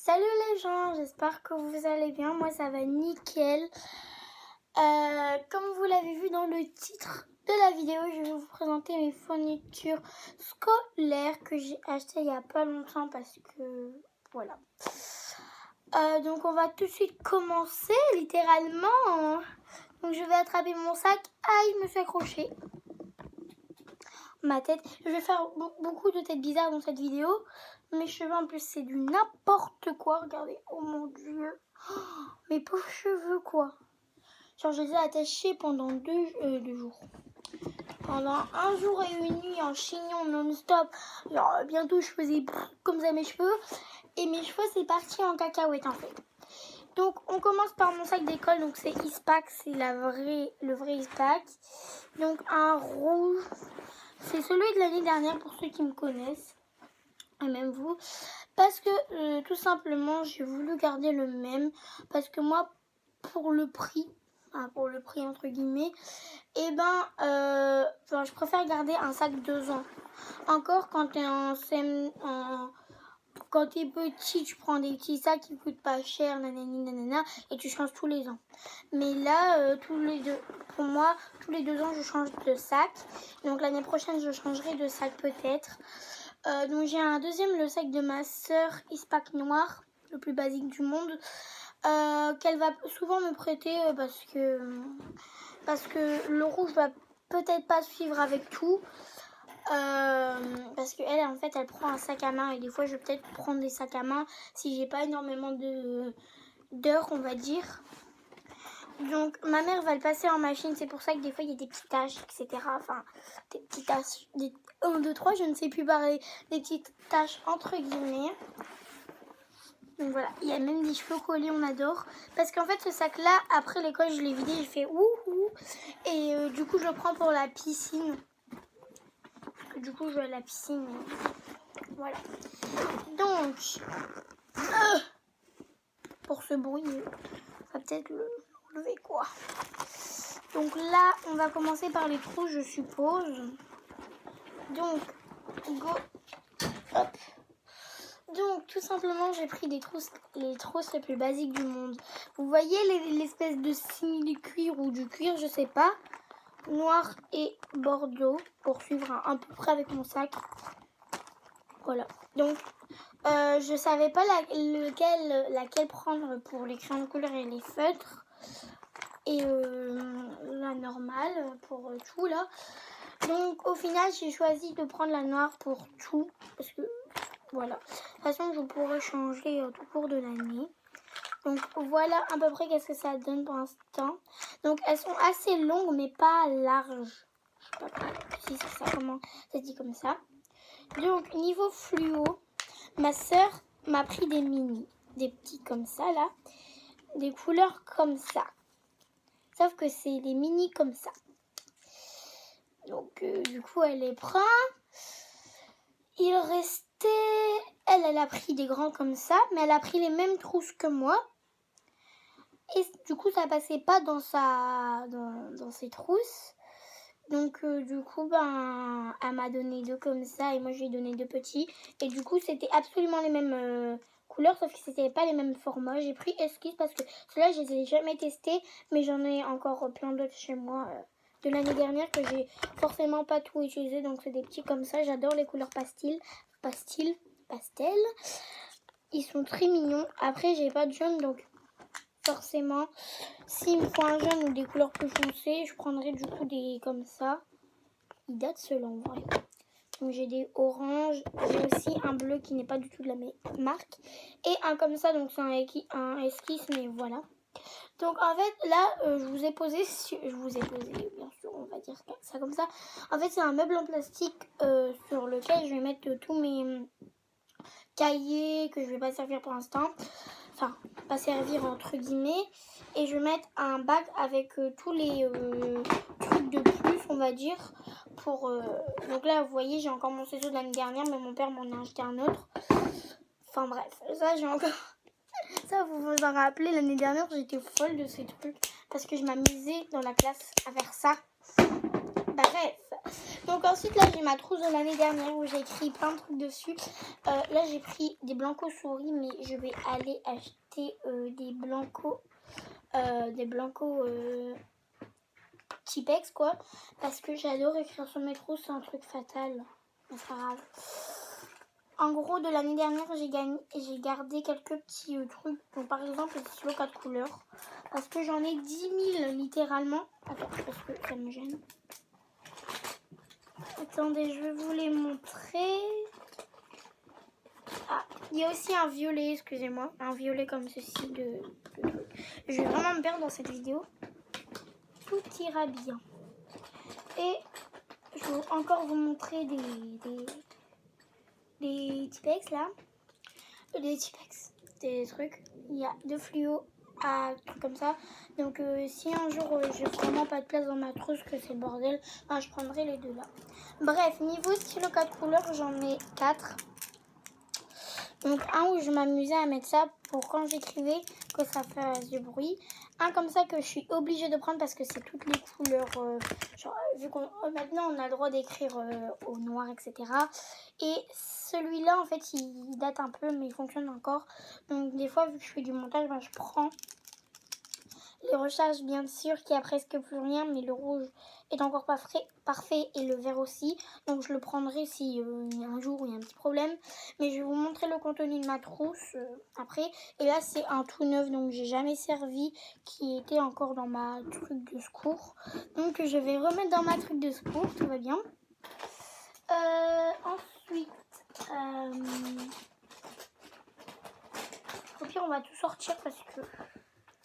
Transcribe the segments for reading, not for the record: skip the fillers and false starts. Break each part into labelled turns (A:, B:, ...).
A: Salut les gens, j'espère que vous allez bien. Moi ça va nickel. Comme vous l'avez vu dans le titre de la vidéo, je vais vous présenter mes fournitures scolaires que j'ai achetées il n'y a pas longtemps parce que voilà. Donc on va tout de suite commencer littéralement. Donc je vais attraper mon sac. Aïe, je me suis accrochée. Ma tête. Je vais faire beaucoup de têtes bizarres dans cette vidéo. Mes cheveux en plus c'est du n'importe quoi. Regardez. Oh mon dieu. Oh, mes pauvres cheveux quoi. Genre je les ai attachés pendant deux jours. Pendant un jour et une nuit en chignon non-stop. Genre bientôt je faisais comme ça mes cheveux. Et mes cheveux c'est parti en cacahuète en fait. Donc on commence par mon sac d'école. Donc c'est Eastpak. C'est le vrai Eastpak. Donc un rouge. C'est celui de l'année dernière pour ceux qui me connaissent, et même vous, parce que tout simplement j'ai voulu garder le même, parce que moi pour le prix entre guillemets, et je préfère garder un sac 2 ans. Encore quand t'es quand t'es petit, tu prends des petits sacs qui coûtent pas cher, nanani nanana, et tu changes tous les ans. Mais là, pour moi, tous les 2 ans, je change de sac. Donc l'année prochaine, je changerai de sac peut-être. Donc j'ai un deuxième, le sac de ma sœur, Eastpak noir, le plus basique du monde, qu'elle va souvent me prêter parce que le rouge va peut-être pas suivre avec tout. Parce qu'elle en fait elle prend un sac à main et des fois je vais peut-être prendre des sacs à main si j'ai pas énormément d'heures on va dire. Donc ma mère va le passer en machine, c'est pour ça que des fois il y a des petites taches etc. Enfin des petites taches, des 1, 2, 3 je ne sais plus parler, des petites taches entre guillemets. Donc voilà, il y a même des cheveux collés, on adore. Parce qu'en fait ce sac là après l'école je l'ai vidé, j'ai fait ouhou. Et du coup je le prends pour la piscine. Du coup je vais à la piscine. Voilà. Donc, pour ce bruit, on va peut-être le lever quoi. Donc là, on va commencer par les trous, je suppose. Donc, go. Hop. Donc, tout simplement, j'ai pris les trousses les plus basiques du monde. Vous voyez l'espèce de simili-cuir ou du cuir, je sais pas. Noir et bordeaux, pour suivre à peu près avec mon sac. Voilà. Donc, je savais pas laquelle prendre pour les crayons de couleur et les feutres. Et la normale pour tout là. Donc au final j'ai choisi de prendre la noire pour tout. Parce que voilà. De toute façon je pourrais changer tout au cours de l'année. Donc voilà à peu près qu'est-ce que ça donne pour l'instant. Donc elles sont assez longues mais pas larges. Je sais pas si c'est ça, comment ça se dit comme ça. Donc niveau fluo, ma soeur m'a pris des mini, des petits comme ça là, des couleurs comme ça. Sauf que c'est des mini comme ça. Donc du coup elle les prend. Il restait, elle a pris des grands comme ça, mais elle a pris les mêmes trousses que moi. Et du coup ça passait pas dans ses trousses. Donc du coup elle m'a donné 2 comme ça et moi je lui ai donné 2 petits. Et du coup c'était absolument les mêmes couleurs sauf que c'était pas les mêmes formats. J'ai pris Esquisse parce que ceux-là je les ai jamais testés mais j'en ai encore plein d'autres chez moi de l'année dernière que j'ai forcément pas tout utilisé. Donc c'est des petits comme ça. J'adore les couleurs pastel. Ils sont très mignons. Après j'ai pas de jaune donc forcément, s'il me faut un jaune ou des couleurs plus foncées, je prendrai du coup des comme ça. Ils datent ceux-là en vrai. Donc j'ai des oranges, j'ai aussi un bleu qui n'est pas du tout de la même marque. Et un comme ça, donc c'est un esquisse, mais voilà. Donc en fait là, je vous ai posé, bien sûr, on va dire ça comme ça. En fait c'est un meuble en plastique sur lequel je vais mettre tous mes cahiers que je vais pas servir pour l'instant. Enfin, pas servir entre guillemets. Et je vais mettre un bac avec tous les trucs de plus, on va dire. Donc là, vous voyez, j'ai encore mon ciseau de l'année dernière, mais mon père m'en a acheté un autre. Enfin bref, ça j'ai encore... Ça, vous vous en rappelez, l'année dernière, j'étais folle de ces trucs. Parce que je m'amusais dans la classe à faire ça. Bref. Donc ensuite là j'ai ma trousse de l'année dernière où j'ai écrit plein de trucs dessus. Là j'ai pris des blancos souris, mais je vais aller acheter des blancos Tipex quoi, parce que j'adore écrire sur mes trousses, c'est un truc fatal, mais c'est pas grave. En gros de l'année dernière j'ai gardé quelques petits trucs, donc par exemple les stylos 4 couleurs, parce que j'en ai 10 000 littéralement. Attends, parce que ça me gêne. Attendez, je vais vous les montrer. Ah, il y a aussi un violet, excusez-moi, un violet comme ceci de truc. Je vais vraiment me perdre dans cette vidéo. Tout ira bien. Et je vais encore vous montrer des Tipex là. Des Tipex, des trucs. Il y a deux fluos à trucs comme ça. Donc si un jour j'ai vraiment pas de place dans ma trousse, que c'est le bordel, je prendrai les deux là. Bref, niveau stylo 4 couleurs, j'en ai 4. Donc un où je m'amusais à mettre ça pour quand j'écrivais, que ça fasse du bruit. Un comme ça que je suis obligée de prendre parce que c'est toutes les couleurs. Genre, vu qu'on maintenant on a le droit d'écrire au noir, etc. Et celui-là en fait il date un peu mais il fonctionne encore. Donc des fois vu que je fais du montage, je prends les recharges bien sûr qui a presque plus rien, mais le rouge est encore pas parfait et le vert aussi. Donc je le prendrai si un jour il y a un petit problème. Mais je vais vous montrer le contenu de ma trousse après. Et là c'est un tout neuf, donc j'ai jamais servi, qui était encore dans ma truc de secours. Donc je vais remettre dans ma truc de secours, tout va bien. Ensuite, au pire on va tout sortir parce que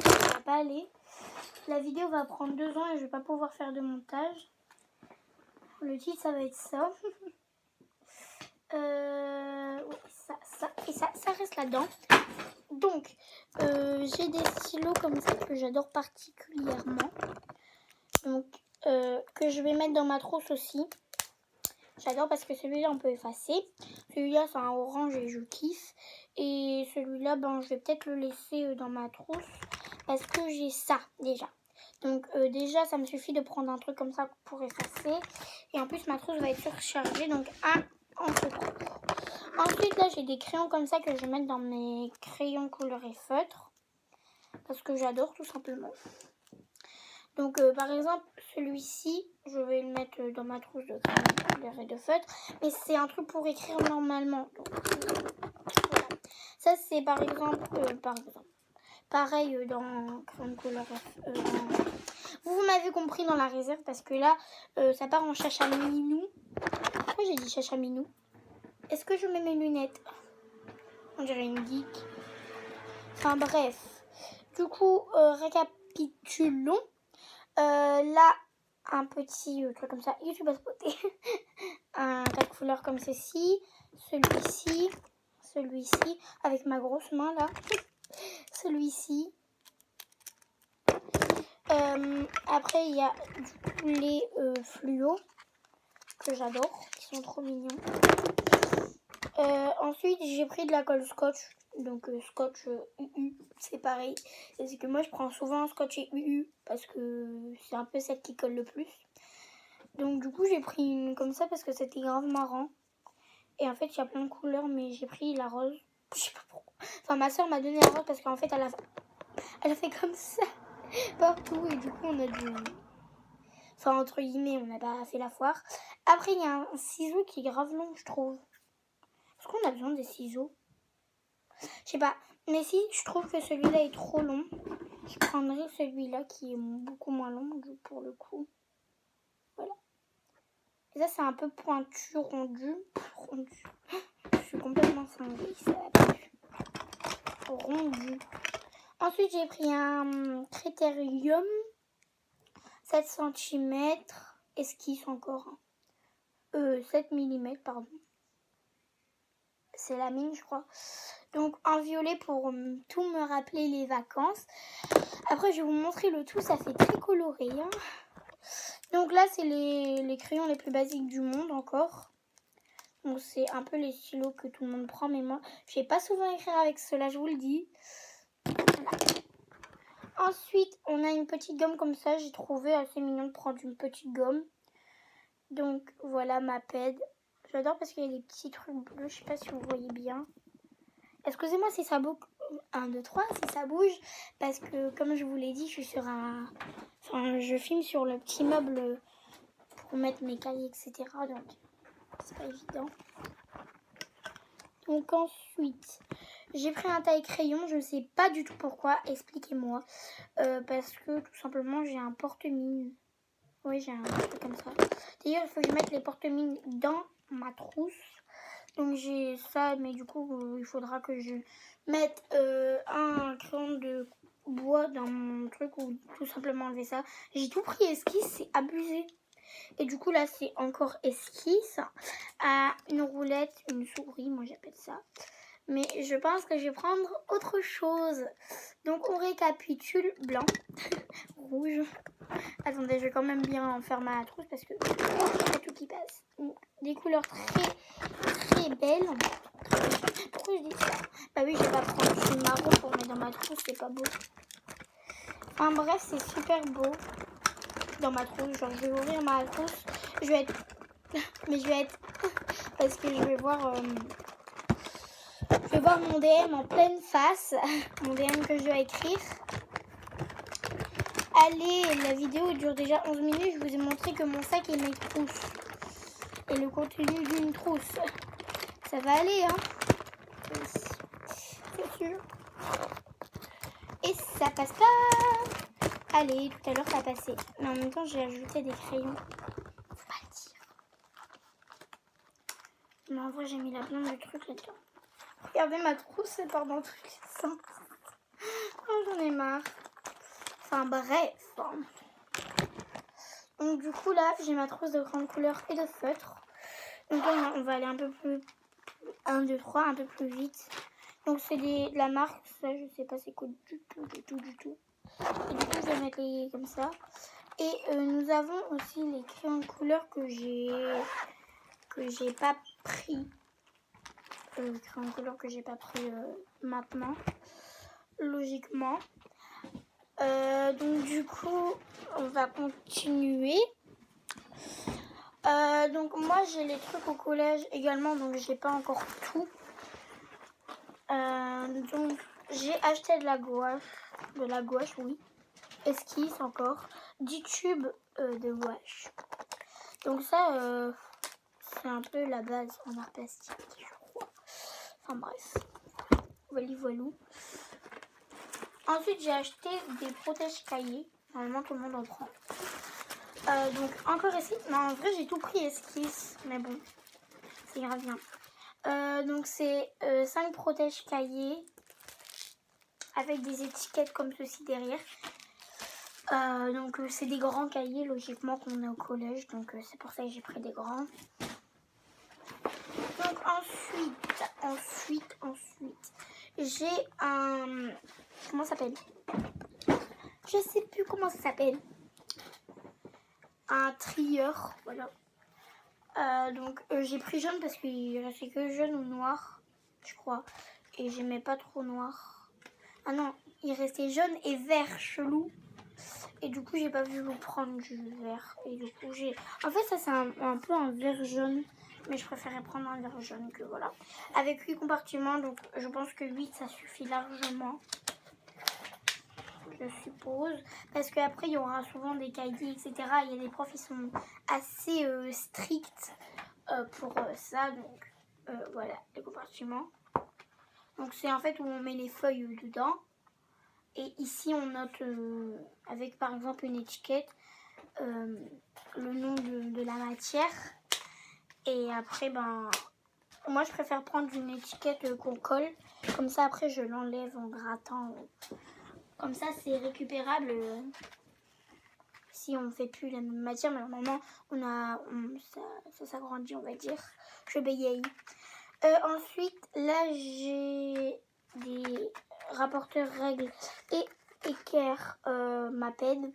A: ça va pas aller. La vidéo va prendre 2 ans et je vais pas pouvoir faire de montage. Le titre ça va être ça. Ça reste là-dedans. Donc j'ai des stylos comme ça que j'adore particulièrement. Donc que je vais mettre dans ma trousse aussi. J'adore parce que celui-là on peut effacer. Celui-là c'est un orange et je kiffe. Et celui-là je vais peut-être le laisser dans ma trousse parce que j'ai ça déjà. Donc déjà ça me suffit de prendre un truc comme ça pour effacer. Et en plus ma trousse va être surchargée, donc en secours. Ensuite là j'ai des crayons comme ça que je vais mettre dans mes crayons couleur et feutre. Parce que j'adore tout simplement. Donc par exemple celui-ci je vais le mettre dans ma trousse de crayons couleur et de feutre. Mais c'est un truc pour écrire normalement. Donc, voilà. Ça c'est par exemple pareil dans crayon couleur vous m'avez compris dans la réserve parce que là ça part en chachaminou. Pourquoi j'ai dit chachaminou? Est-ce que je mets mes lunettes? On dirait une geek. Enfin bref. Du coup récapitulons. Là un petit truc comme ça. YouTube a spoté. Un 4 couleurs comme ceci. Celui-ci. Celui-ci. Avec ma grosse main là. Celui-ci. Après il y a les fluos que j'adore, qui sont trop mignons. Ensuite j'ai pris de la colle scotch, donc scotch UU, c'est pareil. C'est que moi je prends souvent scotch et UU parce que c'est un peu celle qui colle le plus. Donc du coup j'ai pris une comme ça parce que c'était grave marrant. Et en fait il y a plein de couleurs, mais j'ai pris la rose. Je sais pas pourquoi. Enfin ma soeur m'a donné la rose parce qu'en fait elle a fait comme ça partout et du coup on a dû... Enfin entre guillemets on n'a pas fait la foire. Après il y a un ciseau qui est grave long je trouve. Est-ce qu'on a besoin des ciseaux? Je sais pas. Mais si je trouve que celui-là est trop long, je prendrai celui-là qui est beaucoup moins long pour le coup. Voilà. Et ça c'est un peu pointu, rendu. Je suis complètement cinglée. Ça va plus. Rendu. Ensuite j'ai pris un Critérium 7 cm. Esquisse encore. 7 mm pardon. C'est la mine je crois. Donc un violet pour tout me rappeler les vacances. Après je vais vous montrer le tout, ça fait très coloré. Hein. Donc là c'est les crayons les plus basiques du monde encore. Donc c'est un peu les stylos que tout le monde prend. Mais moi je vais pas souvent écrire avec cela, je vous le dis. Voilà. Ensuite on a une petite gomme comme ça. J'ai trouvé assez mignon de prendre une petite gomme. Donc voilà ma ped. J'adore parce qu'il y a des petits trucs bleus, je sais pas si vous voyez bien. Excusez-moi si ça bouge. 1, 2, 3, si ça bouge. Parce que comme je vous l'ai dit, je suis sur un... Enfin, je filme sur le petit meuble pour mettre mes cahiers, etc. Donc, c'est pas évident. Donc ensuite, j'ai pris un taille-crayon. Je ne sais pas du tout pourquoi. Expliquez-moi. Parce que tout simplement, j'ai un porte-mine. Oui, j'ai un truc comme ça. D'ailleurs, il faut que je mette les porte-mines dans ma trousse. Donc j'ai ça, mais du coup, il faudra que je mette un crayon de bois dans mon truc ou tout simplement enlever ça. J'ai tout pris esquisse, c'est abusé. Et du coup, là, c'est encore esquisse à une roulette, une souris, moi j'appelle ça. Mais je pense que je vais prendre autre chose. Donc on récapitule. Blanc, rouge. Attendez, je vais quand même bien faire ma trousse parce que il y a tout qui passe. Des couleurs très belles. Pourquoi je dis ça? Bah oui, je vais pas prendre du marron pour mettre dans ma trousse, c'est pas beau. Enfin bref, c'est super beau dans ma trousse. Genre, je vais ouvrir ma trousse. Je vais être... Mais je vais être... Parce que je vais voir... Je vais voir mon DM en pleine face. Mon DM que je dois écrire. Allez, la vidéo dure déjà 11 minutes. Je vous ai montré que mon sac est mes trousses. Et le contenu d'une trousse. Ça va aller, hein? Oui, c'est sûr. Et ça passe pas. Allez, tout à l'heure ça a passé. Mais en même temps, j'ai ajouté des crayons. Faut pas le dire. Mais en vrai, j'ai mis la blonde du truc là-dedans. Regardez ma trousse, c'est part dans tous les sens. Oh, j'en ai marre. Enfin bref. Donc du coup là, j'ai ma trousse de grande couleur et de feutre. Donc là, on va aller un peu plus... 1, 2, 3, un peu plus vite. Donc c'est de la marque, ça je sais pas c'est quoi du tout. Et du coup, je vais mettre les comme ça. Et nous avons aussi les crayons de couleur que j'ai pas pris. Les crayons de couleur que j'ai pas pris maintenant. Logiquement. Donc du coup, on va continuer. Donc moi j'ai les trucs au collège également, donc j'ai pas encore tout. Donc j'ai acheté de la gouache, oui. Esquisse encore. 10 tubes de gouache. Donc ça, c'est un peu la base en art plastique, je crois. Enfin bref. Voilà. Ensuite j'ai acheté des protèges cahiers. Normalement tout le monde en prend. Donc encore esquisse. Non, en vrai j'ai tout pris esquisse. Mais bon, ça ira bien. Donc c'est 5 protèges cahiers avec des étiquettes comme ceci derrière. Donc c'est des grands cahiers logiquement qu'on a au collège, donc c'est pour ça que j'ai pris des grands. Donc ensuite j'ai un... Comment ça s'appelle? Je sais plus comment ça s'appelle. Un trieur, voilà. Donc j'ai pris jaune parce qu'il restait que jaune ou noir, je crois. Et j'aimais pas trop noir. Ah non, il restait jaune et vert, chelou. Et du coup, j'ai pas voulu prendre du vert. Et du coup, j'ai... En fait, ça, c'est un peu un vert jaune. Mais je préférais prendre un vert jaune que voilà. Avec 8 compartiments, donc je pense que 8, ça suffit largement. Je suppose. Parce qu'après, il y aura souvent des cahiers, etc. Il y a des profs, ils sont assez stricts pour ça. Donc, voilà, les compartiments. Donc, c'est en fait où on met les feuilles dedans. Et ici, on note avec, par exemple, une étiquette, le nom de la matière. Et après, ben, moi, je préfère prendre une étiquette qu'on colle. Comme ça, après, je l'enlève en grattant. Comme ça, c'est récupérable si on ne fait plus la même matière. Mais normalement, ça s'agrandit, on va dire. Je bégaye. Ensuite, là, j'ai des rapporteurs règles et équerre ma peine.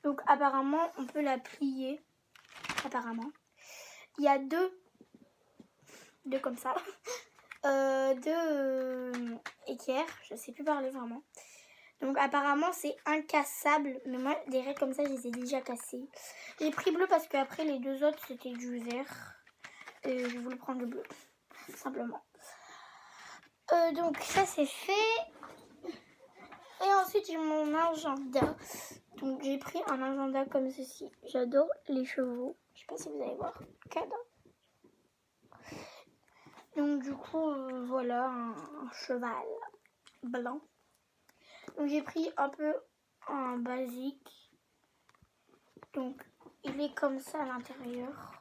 A: Donc, apparemment, on peut la plier. Apparemment. Il y a deux comme ça. Deux équerres. Je sais plus parler vraiment. Donc apparemment c'est incassable. Mais moi des raies comme ça je les ai déjà cassées. J'ai pris bleu parce qu'après les deux autres c'était du vert. Et je voulais prendre le bleu. Simplement. Donc ça c'est fait. Et ensuite j'ai mon agenda. Donc j'ai pris un agenda comme ceci. J'adore les chevaux. Je sais pas si vous allez voir. Cadeau. Donc du coup voilà un cheval blanc. Donc j'ai pris un peu un basique. Donc il est comme ça à l'intérieur.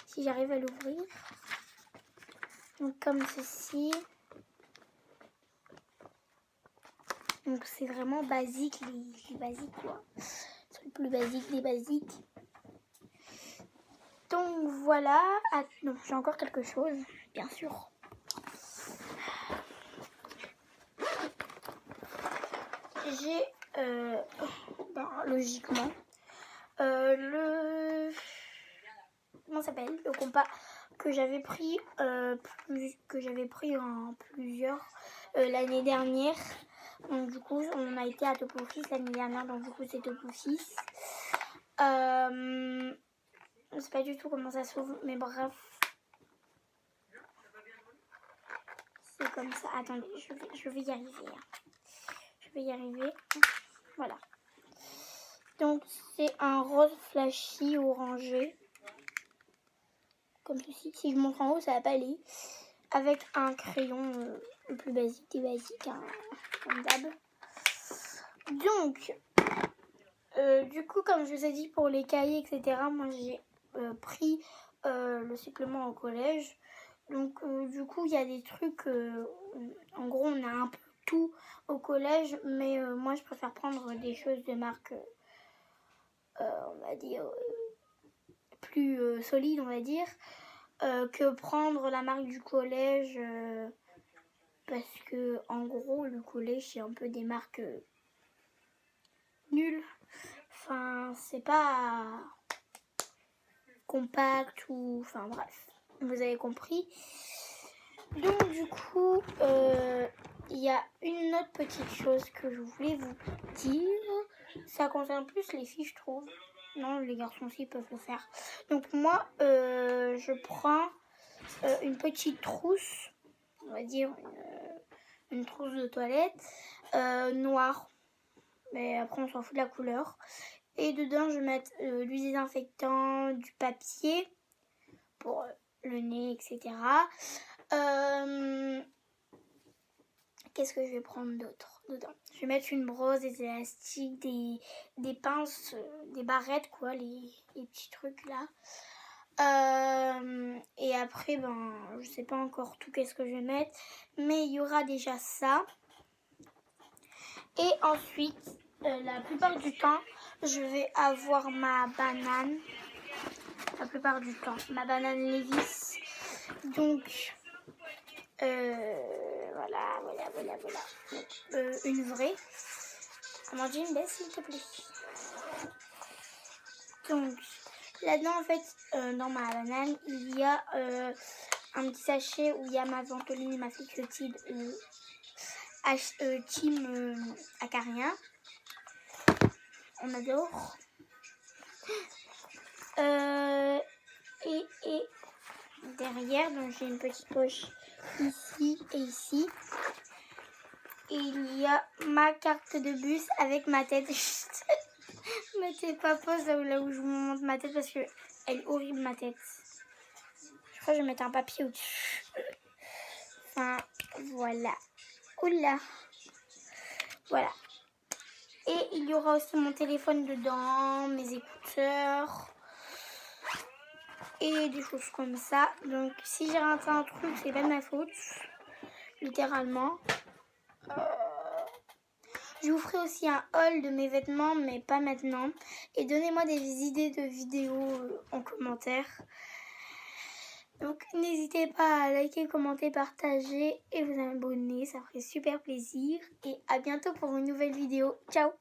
A: Si j'arrive à l'ouvrir. Donc comme ceci. Donc c'est vraiment basique, les basiques quoi. C'est le plus basique des basiques. Donc voilà. Ah, non, j'ai encore quelque chose, bien sûr. J'ai, logiquement, comment ça s'appelle, le compas que j'avais pris, en plusieurs l'année dernière. Donc du coup, on a été à Topo 6 l'année dernière, donc du coup c'est Topo 6. Je sais pas du tout comment ça s'ouvre, mais bref. C'est comme ça. Attendez, je vais y arriver. Je vais y arriver. Voilà. Donc c'est un rose flashy orangé. Comme ceci. Si je montre en haut, ça va pas aller. Avec un crayon le plus basique des basiques, hein, comme d'hab. Donc, du coup, comme je vous ai dit pour les cahiers, etc., moi j'ai pris le supplément au collège. Donc, du coup, il y a des trucs, en gros, on a un peu tout au collège, mais moi je préfère prendre des choses de marque, on va dire, plus solide, on va dire, que prendre la marque du collège, parce que en gros le collège c'est un peu des marques nulles. Enfin c'est pas compact ou enfin bref, vous avez compris. Donc du coup il y a une autre petite chose que je voulais vous dire. Ça concerne plus les filles je trouve. Non, les garçons aussi peuvent le faire. Donc moi je prends une petite trousse, on va dire une trousse de toilette noire, mais après on s'en fout de la couleur. Et dedans je vais mettre du désinfectant, du papier pour le nez, etc. Qu'est-ce que je vais prendre d'autre dedans? Je vais mettre une brosse, des élastiques, des pinces, des barrettes quoi, les petits trucs là. Et après, je sais pas encore tout qu'est-ce que je vais mettre, mais il y aura déjà ça. Et ensuite, la plupart du temps, je vais avoir ma banane. La plupart du temps, ma banane Levis. Donc, voilà. Une vraie. Amandine, baisse s'il te plaît. Donc, là-dedans, en fait, dans ma banane, il y a un petit sachet où il y a ma ventoline et ma fixotide team acarien. On adore. Et derrière, donc j'ai une petite poche ici et ici. Et il y a ma carte de bus avec ma tête. Mettez pas pause là où je vous montre ma tête parce que elle est horrible ma tête. Je crois que je vais mettre un papier au-dessus. Enfin, voilà. Oula. Voilà. Et il y aura aussi mon téléphone dedans, mes écouteurs et des choses comme ça. Donc si j'ai raté un truc, c'est pas de ma faute. Littéralement. Je vous ferai aussi un haul de mes vêtements, mais pas maintenant. Et donnez-moi des idées de vidéos en commentaire. Donc n'hésitez pas à liker, commenter, partager et vous abonner. Ça ferait super plaisir. Et à bientôt pour une nouvelle vidéo. Ciao!